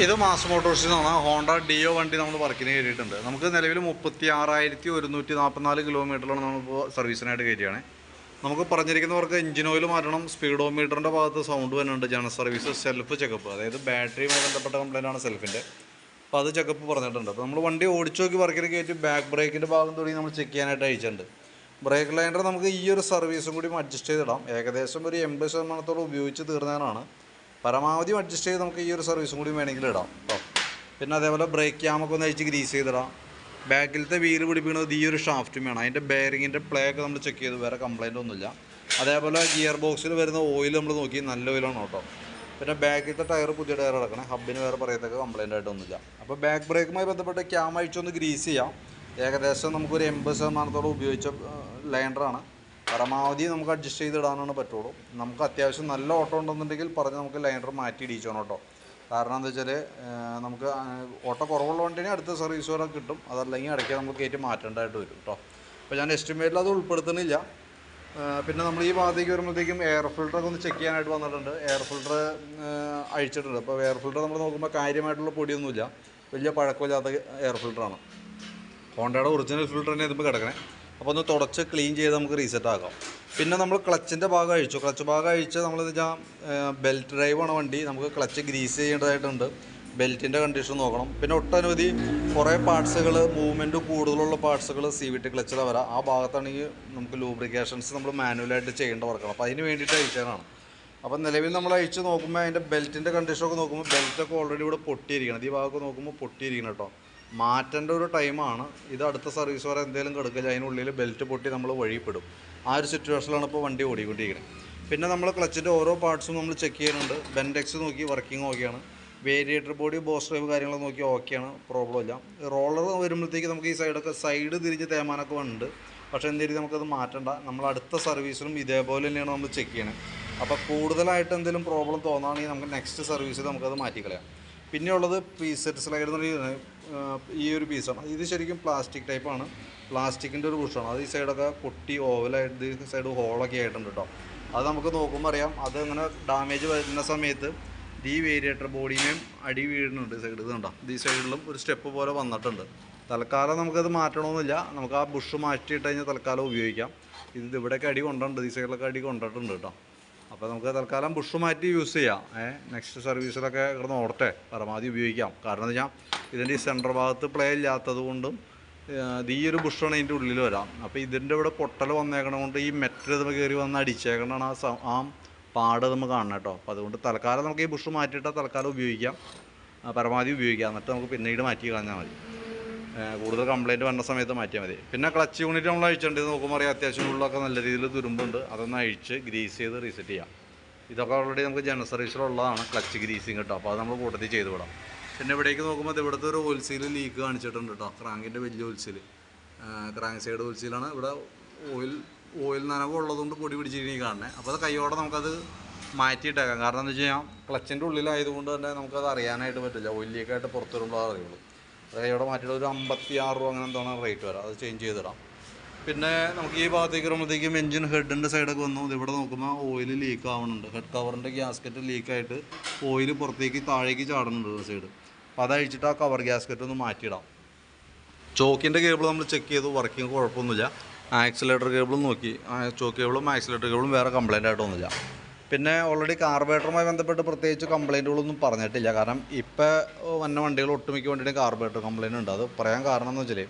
ഇത് മാസ് മോട്ടോഴ്സിൽ നിന്നാണ് Honda deo വണ്ടി നമ്മൾ വർക്കിന് കയറിയിട്ടുണ്ട്. നമുക്ക് നിലവിൽ 36,144 കിലോമീറ്ററിലാണ് നമ്മളിപ്പോൾ സർവീസിനായിട്ട് കയറ്റിയാണ്. നമുക്ക് പറഞ്ഞിരിക്കുന്നവർക്ക് എഞ്ചിൻ ഓയിൽ മാറ്റണം, സ്പീഡോമീറ്ററിൻ്റെ ഭാഗത്ത് സൗണ്ട് വരുന്നുണ്ട്, ജനറൽ സർവീസ്, സെൽഫ് ചെക്കപ്പ്, അതായത് ബാറ്ററിയുമായി ബന്ധപ്പെട്ട കംപ്ലൈൻറ്റാണ് സെൽഫിൻ്റെ. അപ്പോൾ അത് ചെക്കപ്പ് പറഞ്ഞിട്ടുണ്ട്. അപ്പോൾ നമ്മൾ വണ്ടി ഓടിച്ചു നോക്കി വർക്കിന് കയറ്റി ബാക്ക് ബ്രേക്കിൻ്റെ ഭാഗം തുടങ്ങി നമ്മൾ ചെക്ക് ചെയ്യാനായിട്ട് അയച്ചിട്ടുണ്ട്. ബ്രേക്ക് ലൈനർ നമുക്ക് ഈ ഒരു സർവീസും കൂടി അഡ്ജസ്റ്റ് ചെയ്തിടാം. ഏകദേശം ഒരു 80% ഉപയോഗിച്ച് തീർന്നതിനാണ്. പരമാവധി അഡ്ജസ്റ്റ് ചെയ്ത് നമുക്ക് ഈ ഒരു സർവീസും കൂടി വേണമെങ്കിൽ ഇടാം കേട്ടോ. പിന്നെ അതേപോലെ ബ്രേക്ക് ക്യാമൊക്കെ ഒന്ന് അഴിച്ച് ഗ്രീസ് ചെയ്തിടാം. ബാക്കിലത്തെ വീല് പിടിപ്പിക്കുന്നത് ഈ ഒരു ഷാഫ്റ്റും വേണം. അതിൻ്റെ ബെയറിങ്ങിൻ്റെ പ്ലേ ഒക്കെ നമ്മൾ ചെക്ക് ചെയ്തു, വേറെ കംപ്ലൈൻ്റ് ഒന്നുമില്ല. അതേപോലെ ഗിയർ ബോക്സിൽ വരുന്ന ഓയിൽ നമ്മൾ നോക്കി, നല്ല ഓയിലാണ് കേട്ടോ. പിന്നെ ബാക്കിലത്തെ ടയർ പുതിയ ടയർ അടക്കണം, ഹബിന് വേറെ പറയത്തൊക്കെ കംപ്ലൈൻ്റ് ആയിട്ടൊന്നുമില്ല. അപ്പോൾ ബാക്ക് ബ്രേക്കുമായി ബന്ധപ്പെട്ട് ക്യാം അഴിച്ചൊന്ന് ഗ്രീസ് ചെയ്യാം. ഏകദേശം നമുക്കൊരു 80% ഉപയോഗിച്ച ലൈനറാണ്. പരമാവധി നമുക്ക് അഡ്ജസ്റ്റ് ചെയ്തിടാനാണ് പറ്റുള്ളൂ. നമുക്ക് അത്യാവശ്യം നല്ല ഓട്ടോ ഉണ്ടെന്നുണ്ടെങ്കിൽ പറഞ്ഞ് നമുക്ക് ലൈനർ മാറ്റി ഇടിച്ചോണം കേട്ടോ. കാരണം എന്താ വെച്ചാൽ നമുക്ക് ഓട്ടോ കുറവുള്ള വണ്ടിനെ അടുത്ത സർവീസ് വരെ കിട്ടും, അതല്ലെങ്കിൽ ഇടയ്ക്ക് നമുക്ക് കയറ്റി മാറ്റേണ്ടതായിട്ട് വരും കേട്ടോ. അപ്പോൾ ഞാൻ എസ്റ്റിമേറ്റിൽ അത് ഉൾപ്പെടുത്തുന്നില്ല. പിന്നെ നമ്മൾ ഈ ഭാഗത്തേക്ക് വരുമ്പോഴത്തേക്കും എയർ ഫിൽറ്ററൊക്കെ ഒന്ന് ചെക്ക് ചെയ്യാനായിട്ട് വന്നിട്ടുണ്ട്. എയർ ഫിൽറ്റർ അഴിച്ചിട്ടുണ്ട്. അപ്പോൾ എയർ ഫിൽറ്റർ നമ്മൾ നോക്കുമ്പോൾ കാര്യമായിട്ടുള്ള പൊടിയൊന്നുമില്ല, വലിയ പഴക്കമില്ലാത്ത എയർ ഫിൽറ്ററാണ്. ഹോണ്ടയുടെ ഒറിജിനൽ ഫിൽറ്റർ തന്നെ ഇതിപ്പോൾ കിടക്കണേ. അപ്പോൾ ഒന്ന് തുടച്ച് ക്ലീൻ ചെയ്ത് നമുക്ക് റീസെറ്റ് ആക്കാം. പിന്നെ നമ്മൾ ക്ലച്ചിൻ്റെ ഭാഗം അഴിച്ചു. ക്ലച്ച് ഭാഗം അഴിച്ച് നമ്മളെന്ന് വെച്ചാൽ ബെൽറ്റ് ഡ്രൈവാണ് വണ്ടി, നമുക്ക് ക്ലച്ച് ഗ്രീസ് ചെയ്യേണ്ടതായിട്ടുണ്ട്. ബെൽറ്റിൻ്റെ കണ്ടീഷൻ നോക്കണം. പിന്നെ ഒട്ടനവധി കുറേ പാർട്സുകൾ, മൂവ്മെൻറ്റ് കൂടുതലുള്ള പാർട്സുകൾ CVT ക്ലച്ചിലാണ് വരാം. ആ ഭാഗത്താണെങ്കിൽ നമുക്ക് ലൂബ്രിക്കേഷൻസ് നമ്മൾ മാനുവലായിട്ട് ചെയ്യേണ്ട വർക്കാണ്. അപ്പോൾ അതിന് വേണ്ടിയിട്ട് അഴിച്ചതാണ്. അപ്പോൾ നിലവിൽ നമ്മൾ അഴിച്ച് നോക്കുമ്പോൾ അതിൻ്റെ ബെൽറ്റിൻ്റെ കണ്ടീഷനൊക്കെ നോക്കുമ്പോൾ ബെൽറ്റൊക്കെ ഓൾറെഡി ഇവിടെ പൊട്ടിയിരിക്കണം. ഈ ഭാഗമൊക്കെ നോക്കുമ്പോൾ പൊട്ടിയിരിക്കണം കേട്ടോ. മാറ്റേണ്ട ഒരു ടൈമാണ് ഇത്. അടുത്ത സർവീസ് വരെ എന്തെങ്കിലും കിടക്കില്ല, അതിനുള്ളിൽ ബെൽറ്റ് പൊട്ടി നമ്മൾ വഴിപ്പെടും. ആ ഒരു സിറ്റുവേഷനിലാണ് ഇപ്പോൾ വണ്ടി ഓടിക്കൊണ്ടിരിക്കുന്നത്. പിന്നെ നമ്മൾ ക്ലച്ചിൻ്റെ ഓരോ പാർട്സും നമ്മൾ ചെക്ക് ചെയ്യുന്നുണ്ട്. ബെൻഡെക്സ് നോക്കി വർക്കിംഗ് ഓക്കെയാണ്. വേരിയേറ്റർ ബോഡി, ബോസ് ഡ്രൈവ് കാര്യങ്ങൾ നോക്കി ഓക്കെയാണ്, പ്രോബ്ലം ഇല്ല. റോളർ വരുമ്പോഴത്തേക്ക് നമുക്ക് ഈ സൈഡ് തിരിഞ്ഞ് തേമാനൊക്കെ ഉണ്ട്. പക്ഷേ എന്തെങ്കിലും നമുക്കത് മാറ്റണ്ട. നമ്മൾ അടുത്ത സർവീസിലും ഇതേപോലെ തന്നെയാണ് നമ്മൾ ചെക്ക് ചെയ്യണത്. അപ്പോൾ കൂടുതലായിട്ട് എന്തെങ്കിലും പ്രോബ്ലം തോന്നുകയാണെങ്കിൽ നമുക്ക് നെക്സ്റ്റ് സർവീസിൽ നമുക്കത് മാറ്റിക്കളയാം. പിന്നെയുള്ളത് പീസെറ്റ് സ്ലൈഡ് എന്ന് പറയുന്നത് ഈ ഒരു പീസാണ്. ഇത് ശരിക്കും പ്ലാസ്റ്റിക് ടൈപ്പാണ്, പ്ലാസ്റ്റിക്കിൻ്റെ ഒരു ബുഷാണ്. അത് ഈ സൈഡൊക്കെ പൊട്ടി ഓവലായിട്ട് ഈ സൈഡ് ഹോളൊക്കെ ആയിട്ടുണ്ട് കേട്ടോ. അത് നമുക്ക് നോക്കുമ്പോൾ അറിയാം. അത് അങ്ങനെ ഡാമേജ് വരുന്ന സമയത്ത് ഈ വേരിയേറ്റർ ബോഡിയും അടി വീഴുന്നുണ്ട്. സൈഡ് ഇത് കണ്ടോ, ഈ സൈഡിലും ഒരു സ്റ്റെപ്പ് പോലെ വന്നിട്ടുണ്ട്. തൽക്കാലം നമുക്കത് മാറ്റണമെന്നില്ല. നമുക്ക് ആ ബുഷ് മാറ്റിയിട്ട് കഴിഞ്ഞാൽ തൽക്കാലം ഉപയോഗിക്കാം. ഇത് ഇവിടെയൊക്കെ അടി കൊണ്ടിട്ടുണ്ട്, ഈ സൈഡിലൊക്കെ അടി കൊണ്ടിട്ടുണ്ട് കേട്ടോ. അപ്പോൾ നമുക്ക് തൽക്കാലം ബുഷ് മാറ്റി യൂസ് ചെയ്യാം. നെക്സ്റ്റ് സർവീസിലൊക്കെ കിടന്ന് ഓടട്ടെ, പരമാവധി ഉപയോഗിക്കാം. കാരണം എന്താ വെച്ചാൽ ഇതിൻ്റെ ഈ സെൻറ്റർ ഭാഗത്ത് പ്ലേ ഇല്ലാത്തത് കൊണ്ടും ഈ ഒരു ബുഷാണ് ഇതിൻ്റെ ഉള്ളിൽ വരാം. അപ്പോൾ ഇതിൻ്റെ ഇവിടെ പൊട്ടൽ വന്നേക്കണ കൊണ്ട് ഈ മെറ്റൽ ഇത് കയറി വന്ന് അടിച്ചേക്കണതാണ് ആ പാട് നമുക്ക് കാണണം കേട്ടോ. അപ്പോൾ അതുകൊണ്ട് തൽക്കാലം നമുക്ക് ഈ ബുഷ് മാറ്റിയിട്ടാൽ തൽക്കാലം ഉപയോഗിക്കാം, പരമാവധി ഉപയോഗിക്കാം. എന്നിട്ട് നമുക്ക് പിന്നീട് മാറ്റി കളഞ്ഞാൽ മതി. കൂടുതൽ കംപ്ലയിൻറ്റ് വന്ന സമയത്ത് മാറ്റിയാൽ മതി. പിന്നെ ക്ലച്ച് യൂണിറ്റ് നമ്മൾ അഴിച്ചിട്ടുണ്ട്. ഇത് നോക്കുമ്പോൾ അറിയാം അത്യാവശ്യം ഉള്ളൊക്കെ നല്ല രീതിയിൽ തുരുമ്പുണ്ട്. അതൊന്ന് അഴിച്ച് ഗ്രീസ് ചെയ്ത് റീസെറ്റ് ചെയ്യാം. ഇതൊക്കെ ഓൾറെഡി നമുക്ക് ജനറൽ സർവീസിലുള്ളതാണ് ക്ലച്ച് ഗ്രീസിങ് കേട്ടോ. അപ്പോൾ അത് നമ്മൾ കൂട്ടത്തിൽ ചെയ്ത് വിടാം. പിന്നെ ഇവിടേക്ക് നോക്കുമ്പോൾ ഇവിടുത്തെ ഒരു ഓയിൽ സീൽ ലീക്ക് കാണിച്ചിട്ടുണ്ട് കേട്ടോ. ക്രാങ്കിൻ്റെ വലിയ oil seal, crank side oil സീലാണ്. ഇവിടെ ഓയിൽ നനവ് ഉള്ളതുകൊണ്ട് പൊടി പിടിച്ചിരിക്കും കാണണേ. അപ്പോൾ അത് കൈയോടെ നമുക്കത് മാറ്റിയിട്ടേക്കാം. കാരണം എന്താ വെച്ച് കഴിഞ്ഞാൽ ക്ലച്ചിൻ്റെ ഉള്ളിലായതുകൊണ്ട് തന്നെ നമുക്കത് അറിയാനായിട്ട് പറ്റില്ല. ഓയിൽ ലീക്കായിട്ട് പുറത്ത് വരുമ്പോൾ അറിയുള്ളൂ. കൈയോടെ മാറ്റിയിട്ട് ഒരു 56 രൂപ അങ്ങനെ എന്താണ് റേറ്റ് വരാം. അത് ചേഞ്ച് ചെയ്തിടാം. പിന്നെ നമുക്ക് ഈ ഭാഗത്തേക്ക് വരുമ്പോഴത്തേക്കും എഞ്ചിൻ ഹെഡിൻ്റെ സൈഡൊക്കെ വന്നു. ഇവിടെ നോക്കുമ്പോൾ ഓയിൽ ലീക്ക് ആവുന്നുണ്ട്. ഹെഡ് കവറിൻ്റെ ഗ്യാസ്കറ്റ് ലീക്കായിട്ട് ഓയിൽ പുറത്തേക്ക് താഴേക്ക് ചാടുന്നുണ്ട് സൈഡ്. അപ്പോൾ അതഴിച്ചിട്ട് ആ കവർ ഗ്യാസ്കറ്റ് ഒന്ന് മാറ്റിയിടാം. ചോക്കിൻ്റെ കേബിൾ നമ്മൾ ചെക്ക് ചെയ്തു, വർക്കിംഗ് കുഴപ്പമൊന്നുമില്ല. ആക്സിലേറ്റർ കേബിളും നോക്കി, ചോക്ക് കേബിളും ആക്സിലേറ്റർ കേബിളും വേറെ കംപ്ലൈൻ്റ് ആയിട്ടൊന്നുമില്ല. പിന്നെ ഓൾറെഡി കാർബറേറ്ററുമായി ബന്ധപ്പെട്ട് പ്രത്യേകിച്ച് കംപ്ലയിൻറ്റുകളൊന്നും പറഞ്ഞിട്ടില്ല. കാരണം ഇപ്പോൾ വന്ന വണ്ടികൾ ഒട്ടുമിക്ക വണ്ടിയുടെയും കാർബറേറ്റർ കംപ്ലയിൻ്റ് ഉണ്ട്. അത് പറയാൻ കാരണം എന്ന് വെച്ചാൽ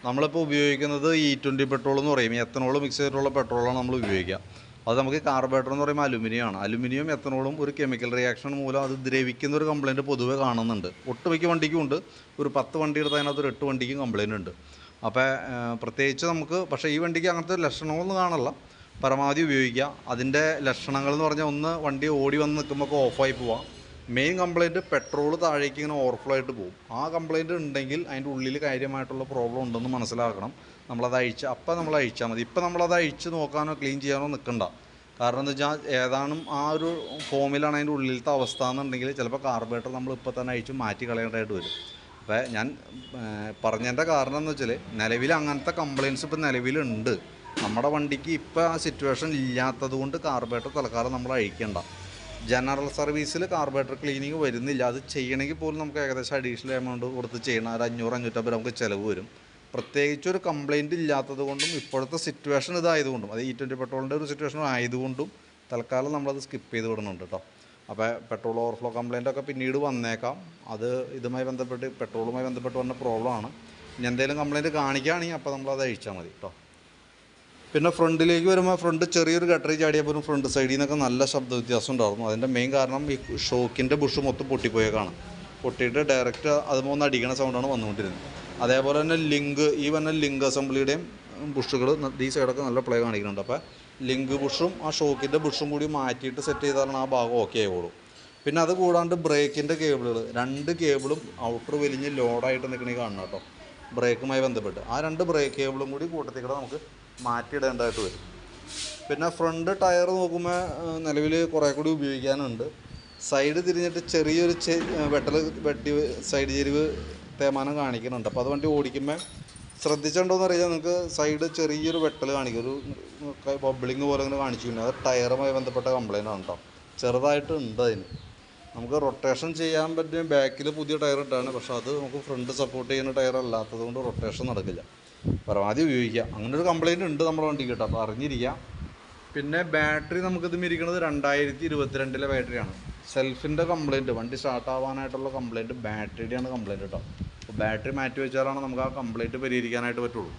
നമ്മളിപ്പോൾ ഉപയോഗിക്കുന്നത് E20 പെട്രോൾ എന്ന് പറയും. എത്തനോൾ മിക്സ് ചെയ്തിട്ടുള്ള പെട്രോളാണ് നമ്മൾ ഉപയോഗിക്കുക. അത് നമുക്ക് കാർബറേറ്റർ എന്ന് പറയുമ്പോൾ അലുമിനിയമാണ്. അലുമിനിയം എത്തനോളും ഒരു കെമിക്കൽ റിയാക്ഷൻ മൂലം അത് ദ്രവിക്കുന്ന ഒരു കംപ്ലയിൻറ്റ് പൊതുവെ കാണുന്നുണ്ട്. ഒട്ടുമിക്ക വണ്ടിക്കും ഉണ്ട്. ഒരു 10 വണ്ടി എടുത്ത് അതിനകത്ത് ഒരു 8 വണ്ടിക്കും കംപ്ലയിൻ്റ് ഉണ്ട്. അപ്പോൾ പ്രത്യേകിച്ച് നമുക്ക്, പക്ഷേ ഈ വണ്ടിക്ക് അങ്ങനത്തെ ലക്ഷണങ്ങളൊന്നും കാണില്ല. പരമാവധി ഉപയോഗിക്കുക. അതിൻ്റെ ലക്ഷണങ്ങൾ എന്ന് പറഞ്ഞാൽ ഒന്ന്, വണ്ടി ഓടി വന്ന് നിൽക്കുമ്പോൾ ഓഫായി പോവാം. മെയിൻ കംപ്ലയിൻറ്റ് പെട്രോൾ താഴേക്ക് ഇങ്ങനെ ഓവർഫ്ലോ ആയിട്ട് പോകും. ആ കംപ്ലയിൻറ്റ് ഉണ്ടെങ്കിൽ അതിൻ്റെ ഉള്ളിൽ കാര്യമായിട്ടുള്ള പ്രോബ്ലം ഉണ്ടെന്ന് മനസ്സിലാക്കണം. നമ്മളത് അപ്പം നമ്മൾ അഴിച്ചാൽ മതി. ഇപ്പം നമ്മളത് അഴിച്ച് നോക്കാനോ ക്ലീൻ ചെയ്യാനോ നിൽക്കണ്ട. കാരണം എന്താ വെച്ചാൽ ഏതാനും ആ ഒരു ഫോമിലാണ് അതിൻ്റെ ഉള്ളിലത്തെ അവസ്ഥ എന്നുണ്ടെങ്കിൽ ചിലപ്പോൾ കാർബറേറ്റർ നമ്മൾ ഇപ്പോൾ തന്നെ അഴിച്ച് മാറ്റി കളയേണ്ടതായിട്ട് വരും. അപ്പോൾ ഞാൻ പറഞ്ഞതിൻ്റെ കാരണം എന്ന് വെച്ചാൽ നിലവിൽ അങ്ങനത്തെ കംപ്ലയിൻറ്റ്സ് ഇപ്പോൾ നിലവിലുണ്ട്. നമ്മുടെ വണ്ടിക്ക് ഇപ്പോൾ ആ സിറ്റുവേഷൻ ഇല്ലാത്തത് കൊണ്ട് കാർബറേറ്റർ തൽക്കാലം നമ്മൾ അഴിക്കേണ്ട. ജനറൽ സർവീസിൽ കാർബറേറ്റർ ക്ലീനിങ് വരുന്നില്ല. അത് ചെയ്യണമെങ്കിൽ പോലും നമുക്ക് ഏകദേശം അഡീഷണൽ എമൗണ്ട് കൊടുത്ത് ചെയ്യണം. ഒരു 500-550 നമുക്ക് ചിലവ് വരും. പ്രത്യേകിച്ച് ഒരു കംപ്ലയിൻറ്റ് ഇല്ലാത്തത് കൊണ്ടും ഇപ്പോഴത്തെ സിറ്റുവേഷൻ ഇതായതുകൊണ്ടും, അത് E20 പെട്രോളിൻ്റെ ഒരു സിറ്റുവേഷൻ ആയതുകൊണ്ടും തൽക്കാലം നമ്മളത് സ്കിപ്പ് ചെയ്ത് വിടുന്നുണ്ട് കേട്ടോ. അപ്പോൾ പെട്രോൾ ഓവർഫ്ലോ കംപ്ലയിൻ്റൊക്കെ പിന്നീട് വന്നേക്കാം. അത് ഇതുമായി ബന്ധപ്പെട്ട് പെട്രോളുമായി ബന്ധപ്പെട്ട് വന്ന പ്രോബ്ലമാണ്. ഇനി എന്തെങ്കിലും കംപ്ലയിൻറ്റ് കാണിക്കുകയാണെങ്കിൽ അപ്പോൾ നമ്മളത് അഴിച്ചാൽ മതി കേട്ടോ. പിന്നെ ഫ്രണ്ടിലേക്ക് വരുമ്പോൾ ഫ്രണ്ട് ചെറിയൊരു ഗട്ടറി ചാടിയാൽ പോലും ഫ്രണ്ട് സൈഡിൽ നിന്നൊക്കെ നല്ല ശബ്ദ വ്യത്യാസം ഉണ്ടായിരുന്നു. അതിൻ്റെ മെയിൻ കാരണം ഈ ഷോക്കിൻ്റെ ബുഷ് മൊത്തം പൊട്ടിപ്പോയേക്കാണ്. പൊട്ടിയിട്ട് ഡയറക്റ്റ് അതുമൊന്ന് അടിക്കണ സൗണ്ടാണ് വന്നുകൊണ്ടിരുന്നത്. അതേപോലെ തന്നെ ഈ വന്ന ലിങ്ക് അസംബ്ലിയുടെയും ബുഷുകൾ ഈ സൈഡൊക്കെ നല്ല പ്ലേ കാണിക്കുന്നുണ്ട്. അപ്പോൾ ലിങ്ക് ബുഷും ആ ഷോക്കിൻ്റെ ബുഷും കൂടി മാറ്റിയിട്ട് സെറ്റ് ചെയ്താലാണ് ആ ഭാഗം ഓക്കെ ആവുള്ളൂ. പിന്നെ അത് കൂടാണ്ട് ബ്രേക്കിൻ്റെ കേബിളുകൾ 2 കേബിളും ഔട്ടർ വലിഞ്ഞ് ലോഡായിട്ട് നിൽക്കണേ കാണണം കേട്ടോ. ബ്രേക്കുമായി ബന്ധപ്പെട്ട് ആ 2 ബ്രേക്ക് കേബിളും കൂടി കൂട്ടത്തിൽ കൂടെ നമുക്ക് മാറ്റിയിടേണ്ടതായിട്ട് വരും. പിന്നെ ഫ്രണ്ട് ടയർ നോക്കുമ്പോൾ നിലവിൽ കുറേ കൂടി ഉപയോഗിക്കാനുണ്ട്. സൈഡ് തിരിഞ്ഞിട്ട് ചെറിയൊരു വെട്ടി സൈഡ് ചെരിവ് തേമാനം കാണിക്കുന്നുണ്ട്. അപ്പോൾ അത് വണ്ടി ഓടിക്കുമ്പോൾ ശ്രദ്ധിച്ചിട്ടുണ്ടോയെന്ന് അറിയാം. നിങ്ങൾക്ക് സൈഡ് ചെറിയൊരു വെട്ടൽ കാണിക്കും, ഒരു ബബ്ലിങ് പോലെ ഇങ്ങനെ കാണിച്ചിട്ടുണ്ട്. അത് ടയറുമായി ബന്ധപ്പെട്ട കംപ്ലയിൻ്റ് ആണ് കേട്ടോ. ചെറുതായിട്ട് ഉണ്ട് അതിന്. നമുക്ക് റൊട്ടേഷൻ ചെയ്യാൻ പറ്റിയ ബാക്കിൽ പുതിയ ടയർ ഇട്ടാണ്, പക്ഷേ അത് നമുക്ക് ഫ്രണ്ട് സപ്പോർട്ട് ചെയ്യുന്ന ടയർ അല്ലാത്തത് കൊണ്ട് റൊട്ടേഷൻ നടക്കില്ല. പരമാവധി ഉപയോഗിക്കുക. അങ്ങനൊരു കംപ്ലയിൻറ്റ് ഉണ്ട് നമ്മുടെ വണ്ടി കേട്ടോ, അപ്പോൾ അറിഞ്ഞിരിക്കുക. പിന്നെ ബാറ്ററി നമുക്കിത് ഇരിക്കുന്നത് 2022 ബാറ്ററിയാണ്. സെൽഫിൻ്റെ കംപ്ലയിൻറ്റ്, വണ്ടി സ്റ്റാർട്ട് ആവാനായിട്ടുള്ള കംപ്ലയിൻറ്റ് ബാറ്ററിയുടെയാണ് കംപ്ലയിൻറ്റ് കേട്ടോ. അപ്പോൾ ബാറ്ററി മാറ്റി വെച്ചാലാണ് നമുക്ക് ആ കംപ്ലയിൻറ്റ് പരിഹരിക്കാനായിട്ട് പറ്റുള്ളൂ.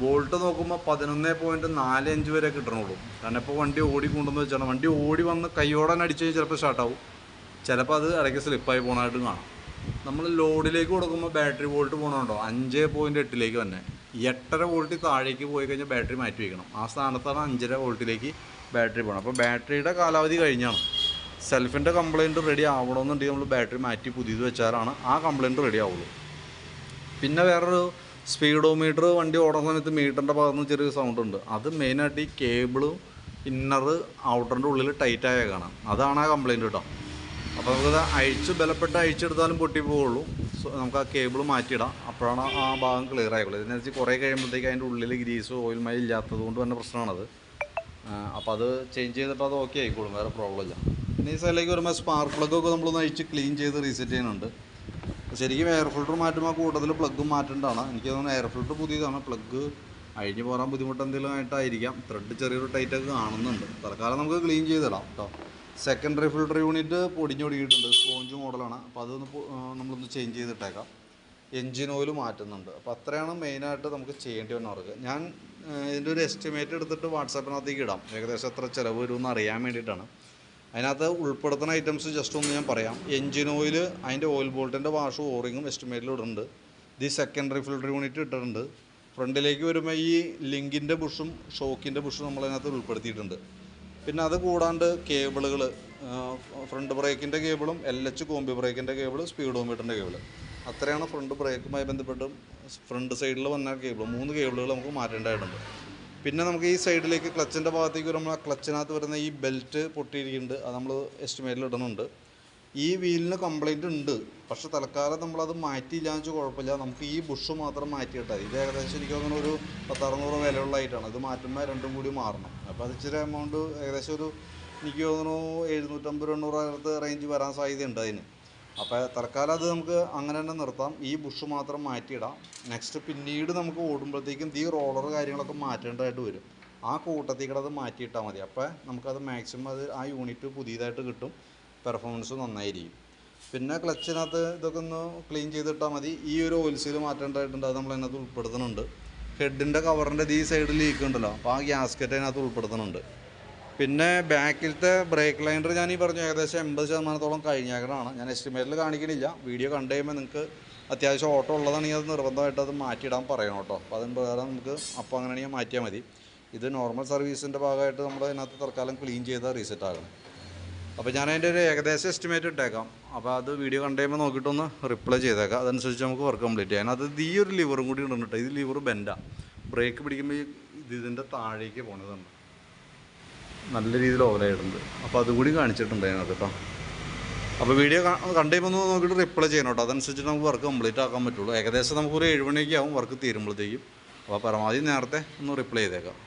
വോൾട്ട് നോക്കുമ്പോൾ 11.45 വരെ കിട്ടണുള്ളൂ. കാരണം ഇപ്പോൾ വണ്ടി ഓടിക്കൊണ്ടെന്ന് വെച്ചാൽ വണ്ടി ഓടി വന്ന് കൈയോടെ അടിച്ച് കഴിഞ്ഞാൽ ചിലപ്പോൾ സ്റ്റാർട്ടാവും, ചിലപ്പോൾ അത് ഇടയ്ക്ക് സ്ലിപ്പായി പോകുന്നതായിട്ട് കാണാം. നമ്മൾ ലോഡിലേക്ക് കൊടുക്കുമ്പോൾ ബാറ്ററി വോൾട്ട് പോകണുണ്ടോ 5.8 തന്നെ. 8.5 വോൾട്ട് താഴേക്ക് പോയി കഴിഞ്ഞാൽ ബാറ്ററി മാറ്റി വയ്ക്കണം. ആ സ്ഥാനത്താണ് 5.5 വോൾട്ടിലേക്ക് ബാറ്ററി പോകണം. അപ്പോൾ ബാറ്ററിയുടെ കാലാവധി കഴിഞ്ഞാണ്. സെൽഫിൻ്റെ കംപ്ലയിൻറ്റ് റെഡി ആവണമെന്നുണ്ടെങ്കിൽ നമ്മൾ ബാറ്ററി മാറ്റി പുതിയത് വെച്ചാലാണ് ആ കംപ്ലയിൻറ്റ് റെഡി ആവുള്ളൂ. പിന്നെ വേറൊരു സ്പീഡോമീറ്റർ വണ്ടി ഓടുന്ന സമയത്ത് മീറ്ററിൻ്റെ ഭാഗത്ത് നിന്ന് ചെറിയ സൗണ്ട് ഉണ്ട്. അത് മെയിനായിട്ട് ഈ കേബിളും ഇന്നർ ഔട്ടറിൻ്റെ ഉള്ളിൽ ടൈറ്റായ കാണാം. അതാണ് ആ കംപ്ലയിൻറ്റ് കേട്ടോ. അപ്പോൾ നമുക്കത് ബലപ്പെട്ട് അഴിച്ചെടുത്താലും പൊട്ടി പോവുള്ളൂ. നമുക്ക് ആ കേബിൾ മാറ്റിയിടാം, അപ്പോഴാണ് ആ ഭാഗം ക്ലിയർ ആയിക്കോളൂ. ഇതിനനുസരിച്ച് കുറേ കഴിയുമ്പോഴത്തേക്ക് അതിൻ്റെ ഉള്ളിൽ ഗ്രീസോ ഓയിൽ മൈ ഇല്ലാത്തത് കൊണ്ട് തന്നെ പ്രശ്നമാണത്. അപ്പോൾ അത് ചേഞ്ച് ചെയ്തിട്ട് അത് ഓക്കെ ആയിക്കോളും, വേറെ പ്രോബ്ലം ഇല്ല. പിന്നെ ഈ സൈഡിലേക്ക് വരുമ്പോൾ സ്പാർക്ക് പ്ലഗൊക്കെ നമ്മളൊന്ന് അഴിച്ച് ക്ലീൻ ചെയ്ത് റീസെറ്റ് ചെയ്യുന്നുണ്ട്. ശരിക്കും എയർ ഫിൽറ്റർ മാറ്റുമ്പോൾ കൂടുതൽ പ്ലഗും മാറ്റേണ്ടതാണ്. എനിക്ക് തോന്നുന്നു എയർ ഫിൽറ്റർ പുതിയതാണ്, പ്ലഗ് അഴിഞ്ഞ് പോകാൻ ബുദ്ധിമുട്ട് എന്തെങ്കിലും ആയിട്ടായിരിക്കാം. ത്രെഡ് ചെറിയൊരു ടൈറ്റൊക്കെ കാണുന്നുണ്ട്. തൽക്കാലം നമുക്ക് ക്ലീൻ ചെയ്തിടാം കേട്ടോ. സെക്കൻഡറി ഫിൽറ്റർ യൂണിറ്റ് പൊടിഞ്ഞൊടുക്കിയിട്ടുണ്ട്, സ്പോഞ്ച് മോഡലാണ്. അപ്പോൾ അതൊന്ന് നമ്മളൊന്ന് ചേഞ്ച് ചെയ്തിട്ടേക്കാം. എൻജിൻ ഓയിൽ മാറ്റുന്നുണ്ട്. അപ്പോൾ അത്രയാണ് മെയിനായിട്ട് നമുക്ക് ചെയ്യേണ്ടി വന്നവർക്ക്. ഞാൻ ഇതിൻ്റെ ഒരു എസ്റ്റിമേറ്റ് എടുത്തിട്ട് വാട്സാപ്പിനകത്തേക്ക് ഇടാം, ഏകദേശം എത്ര ചിലവ് വരുമെന്ന് അറിയാൻ വേണ്ടിയിട്ടാണ്. അതിനകത്ത് ഉൾപ്പെടുത്തുന്ന ഐറ്റംസ് ജസ്റ്റ് ഒന്ന് ഞാൻ പറയാം. എൻജിൻ ഓയിൽ, അതിൻ്റെ ഓയിൽ ബോൾട്ടിൻ്റെ വാഷും ഓറിങ്ങും എസ്റ്റിമേറ്റിൽ ഇടുന്നുണ്ട്. ഇത് സെക്കൻഡറി ഫിൽറ്റർ യൂണിറ്റ് ഇട്ടിട്ടുണ്ട്. ഫ്രണ്ടിലേക്ക് വരുമ്പോൾ ഈ ലിങ്കിൻ്റെ ബുഷും ഷോക്കിൻ്റെ ബുഷും നമ്മളതിനകത്ത് ഉൾപ്പെടുത്തിയിട്ടുണ്ട്. പിന്നെ അത് കൂടാണ്ട് കേബിളുകൾ, ഫ്രണ്ട് ബ്രേക്കിൻ്റെ കേബിളും LH കോമ്പി ബ്രേക്കിൻ്റെ കേബിൾ, സ്പീഡോമീറ്ററിൻ്റെ കേബിൾ, അത്രയാണ് ഫ്രണ്ട് ബ്രേക്കുമായി ബന്ധപ്പെട്ടും ഫ്രണ്ട് സൈഡിൽ വന്ന കേബിൾ. 3 കേബിളുകൾ നമുക്ക് മാറ്റേണ്ടതായിട്ടുണ്ട്. പിന്നെ നമുക്ക് ഈ സൈഡിലേക്ക് ക്ലച്ചിൻ്റെ ഭാഗത്തേക്ക് വരുമ്പോൾ ആ ക്ലച്ചിനകത്ത് വരുന്ന ഈ ബെൽറ്റ് പൊട്ടിയിരിക്കുന്നുണ്ട്, അത് നമ്മൾ എസ്റ്റിമേറ്റിൽ ഇടുന്നുണ്ട്. ഈ വീലിന് കംപ്ലയിൻറ്റ് ഉണ്ട്, പക്ഷേ തൽക്കാലം നമ്മളത് മാറ്റിയില്ലാന്ന് വെച്ചാൽ കുഴപ്പമില്ല. നമുക്ക് ഈ ബുഷ് മാത്രം മാറ്റിയിട്ടാൽ ഇത് ഏകദേശം എനിക്ക് തോന്നുന്നു ഒരു 10-600 വിലയുള്ള ആയിട്ടാണ്. ഇത് മാറ്റുമ്പോൾ രണ്ടും കൂടി മാറണം. അപ്പോൾ അത് ഇച്ചിരി എമൗണ്ട്, ഏകദേശം ഒരു എനിക്ക് തോന്നുന്നു 750-800 റേഞ്ച് വരാൻ സാധ്യതയുണ്ട് അതിന്. അപ്പോൾ തൽക്കാലം അത് നമുക്ക് അങ്ങനെ തന്നെ നിർത്താം. ഈ ബുഷ് മാത്രം മാറ്റിയിടാം. നെക്സ്റ്റ് പിന്നീട് നമുക്ക് ഓടുമ്പോഴത്തേക്കും ഈ റോളർ കാര്യങ്ങളൊക്കെ മാറ്റേണ്ടതായിട്ട് വരും. ആ കൂട്ടത്തേക്ക് അത് മാറ്റിയിട്ടാൽ മതി. അപ്പോൾ നമുക്കത് മാക്സിമം ആ യൂണിറ്റ് പുതിയതായിട്ട് കിട്ടും, പെർഫോമൻസ് നന്നായിരിക്കും. പിന്നെ ക്ലച്ചിനകത്ത് ഇതൊക്കെ ഒന്ന് ക്ലീൻ ചെയ്തിട്ടാൽ മതി. ഈ ഒരു ഓയിൽ സീൽ മാറ്റേണ്ടതായിട്ടുണ്ട്, അത് നമ്മളതിനകത്ത് ഉൾപ്പെടുത്തുന്നുണ്ട്. ഹെഡിൻ്റെ കവറിൻ്റെ ഈ സൈഡിൽ ലീക്ക് ഉണ്ടല്ലോ, അപ്പോൾ ആ ഗ്യാസ്കറ്റ് അതിനകത്ത് ഉൾപ്പെടുത്തുന്നുണ്ട്. പിന്നെ ബാക്കിലത്തെ ബ്രേക്ക് ലൈനർ ഞാൻ ഈ പറഞ്ഞു ഏകദേശം 80% കഴിഞ്ഞേക്കണതാണ്. ഞാൻ എസ്റ്റിമേറ്റിൽ കാണിക്കണില്ല. വീഡിയോ കണ്ടു കഴിയുമ്പോൾ നിങ്ങൾക്ക് അത്യാവശ്യം ഓട്ടോ ഉള്ളതാണെങ്കിൽ അത് നിർബന്ധമായിട്ട് അത് മാറ്റിയിടാൻ പറയണം കേട്ടോ. അപ്പോൾ അതിന് പ്രകാരം നമുക്ക് അപ്പോൾ അങ്ങനെയാണെങ്കിൽ മാറ്റിയാൽ മതി. ഇത് നോർമൽ സർവീസിൻ്റെ ഭാഗമായിട്ട് നമ്മൾ അതിനകത്ത് തൽക്കാലം ക്ലീൻ ചെയ്താൽ റീസെറ്റ് ആകണം. അപ്പോൾ ഞാൻ അതിൻ്റെ ഒരു ഏകദേശം എസ്റ്റിമേറ്റ് ഇട്ടേക്കാം. അപ്പോൾ അത് വീഡിയോ കണ്ടു കഴിയുമ്പോൾ നോക്കിയിട്ടൊന്ന് റിപ്ലൈ ചെയ്തേക്കാം. അതനുസരിച്ച് നമുക്ക് വർക്ക് കംപ്ലീറ്റ് ചെയ്യാം. അതിനകത്ത് ഈ ഒരു ലിവറും കൂടി ഉണ്ടെന്നിട്ട്, ഇത് ലിവർ ബെൻഡാണ്. ബ്രേക്ക് പിടിക്കുമ്പോൾ ഇതിൻ്റെ താഴേക്ക് പോണതുണ്ട്, നല്ല രീതിയിൽ ഓവറായിട്ടുണ്ട്. അപ്പോൾ അതുകൂടി കാണിച്ചിട്ടുണ്ട് അതിനകത്ത് കേട്ടോ. അപ്പോൾ വീഡിയോ കണ്ടു കഴിയുമ്പോൾ ഒന്ന് നോക്കിയിട്ട് റിപ്ലൈ ചെയ്യണം കേട്ടോ. അതനുസരിച്ച് നമുക്ക് വർക്ക് കംപ്ലീറ്റ് ആക്കാൻ പറ്റുള്ളൂ. ഏകദേശം നമുക്കൊരു 7 മണിയൊക്കെ ആവും വർക്ക് തീരുമ്പോഴത്തേക്കും. അപ്പോൾ പരമാവധി നേരത്തെ ഒന്ന് റിപ്ലൈ ചെയ്തേക്കാം.